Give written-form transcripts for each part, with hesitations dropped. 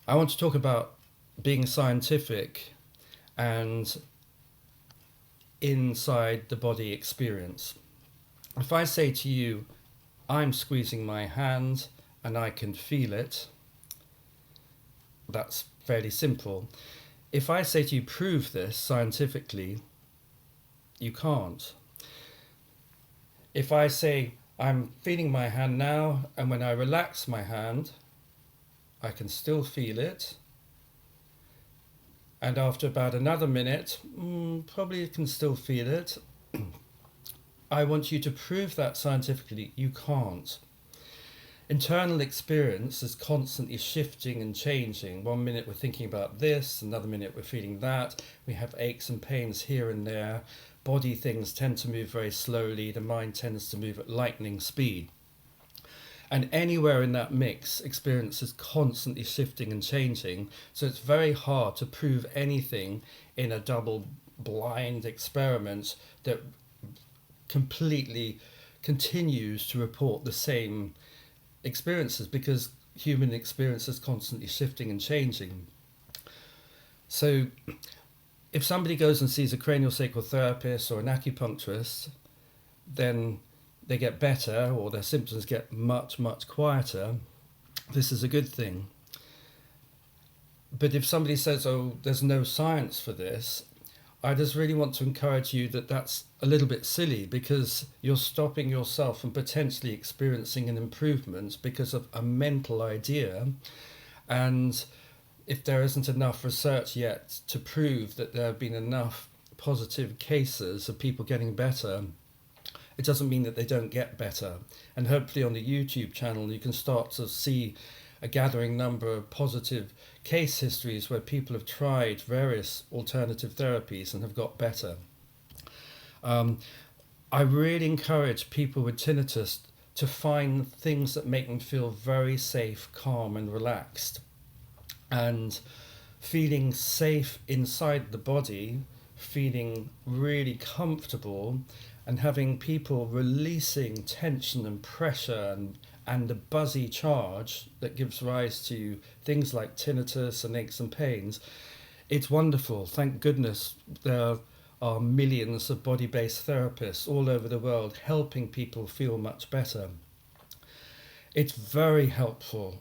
I want to talk about being scientific and inside the body experience. If I say to you, I'm squeezing my hand and I can feel it, that's fairly simple. If I say to you, prove this scientifically, you can't. If I say, I'm feeling my hand now, and when I relax my hand, I can still feel it. And after about another minute, probably can still feel it. I want you to prove that scientifically. You can't. Internal experience is constantly shifting and changing. One minute we're thinking about this, another minute we're feeling that. We have aches and pains here and there. Body things tend to move very slowly. The mind tends to move at lightning speed. And anywhere in that mix, experience is constantly shifting and changing. So it's very hard to prove anything in a double blind experiment that completely continues to report the same experiences, because human experience is constantly shifting and changing. So if somebody goes and sees a craniosacral therapist or an acupuncturist, then they get better or their symptoms get much, much quieter. This is a good thing. But if somebody says, oh, there's no science for this, I just really want to encourage you that that's a little bit silly, because you're stopping yourself from potentially experiencing an improvement because of a mental idea. And if there isn't enough research yet to prove that there have been enough positive cases of people getting better, it doesn't mean that they don't get better. And hopefully on the YouTube channel you can start to see a gathering number of positive case histories where people have tried various alternative therapies and have got better. I really encourage people with tinnitus to find things that make them feel very safe, calm and relaxed. And feeling safe inside the body, feeling really comfortable, and having people releasing tension and pressure and the buzzy charge that gives rise to things like tinnitus and aches and pains. It's wonderful. Thank goodness there are millions of body-based therapists all over the world helping people feel much better. It's very helpful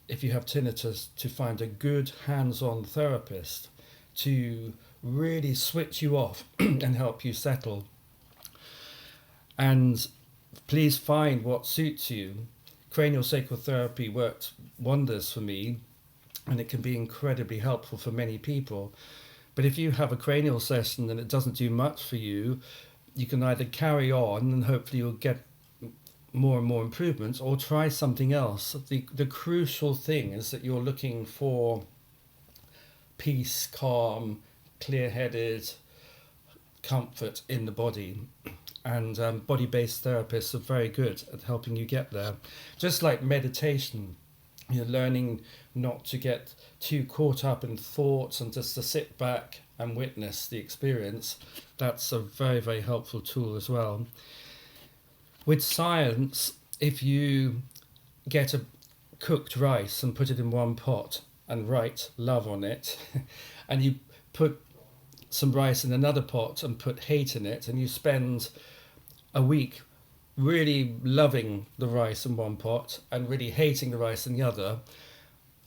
if you have tinnitus to find a good hands-on therapist to really switch you off and help you settle. And please find what suits you. Craniosacral therapy works wonders for me, and it can be incredibly helpful for many people. But if you have a cranial session and it doesn't do much for you, you can either carry on and hopefully you'll get more and more improvements, or try something else. The crucial thing is that you're looking for peace, calm, clear-headed comfort in the body. And body-based therapists are very good at helping you get there. Just like meditation, you're learning not to get too caught up in thoughts and just to sit back and witness the experience. That's a very, very helpful tool as well. With science, if you get a cooked rice and put it in one pot and write love on it, and you put some rice in another pot and put hate in it, and you spend a week really loving the rice in one pot and really hating the rice in the other,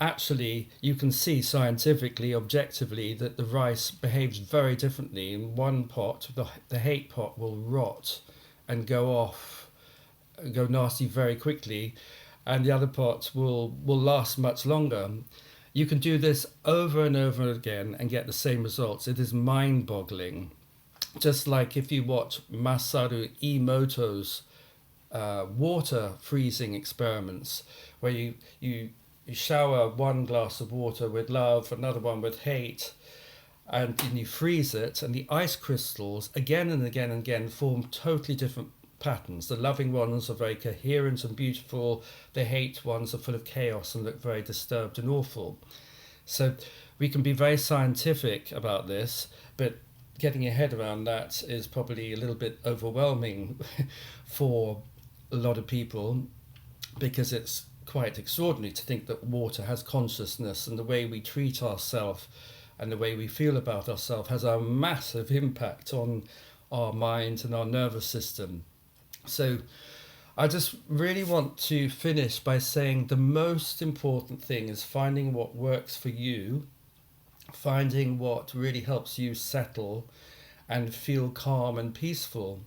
actually you can see scientifically, objectively, that the rice behaves very differently. In one pot, the hate pot will rot and go nasty very quickly, and the other pot will last much longer. You can do this over and over again and get the same results. It is mind-boggling. Just like if you watch Masaru Emoto's water freezing experiments, where you shower one glass of water with love, another one with hate, and then you freeze it, and the ice crystals again and again and again form totally different patterns. The loving ones are very coherent and beautiful. The hate ones are full of chaos and look very disturbed and awful. So we can be very scientific about this, but getting your head around that is probably a little bit overwhelming for a lot of people, because it's quite extraordinary to think that water has consciousness, and the way we treat ourselves and the way we feel about ourselves has a massive impact on our mind and our nervous system. So I just really want to finish by saying the most important thing is finding what works for you, finding what really helps you settle and feel calm and peaceful.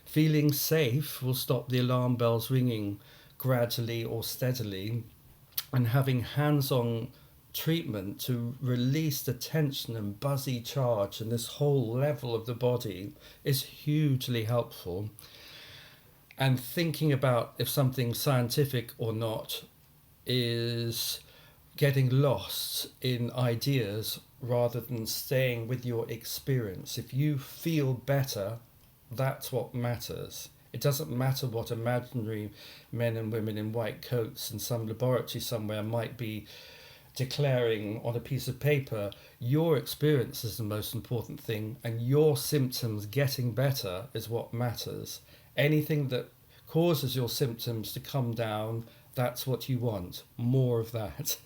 Feeling safe will stop the alarm bells ringing gradually or steadily, and having hands-on treatment to release the tension and buzzy charge and this whole level of the body is hugely helpful. And thinking about if something's scientific or not is getting lost in ideas rather than staying with your experience. If you feel better, that's what matters. It doesn't matter what imaginary men and women in white coats in some laboratory somewhere might be declaring on a piece of paper. Your experience is the most important thing, and your symptoms getting better is what matters. Anything that causes your symptoms to come down, that's what you want. More of that.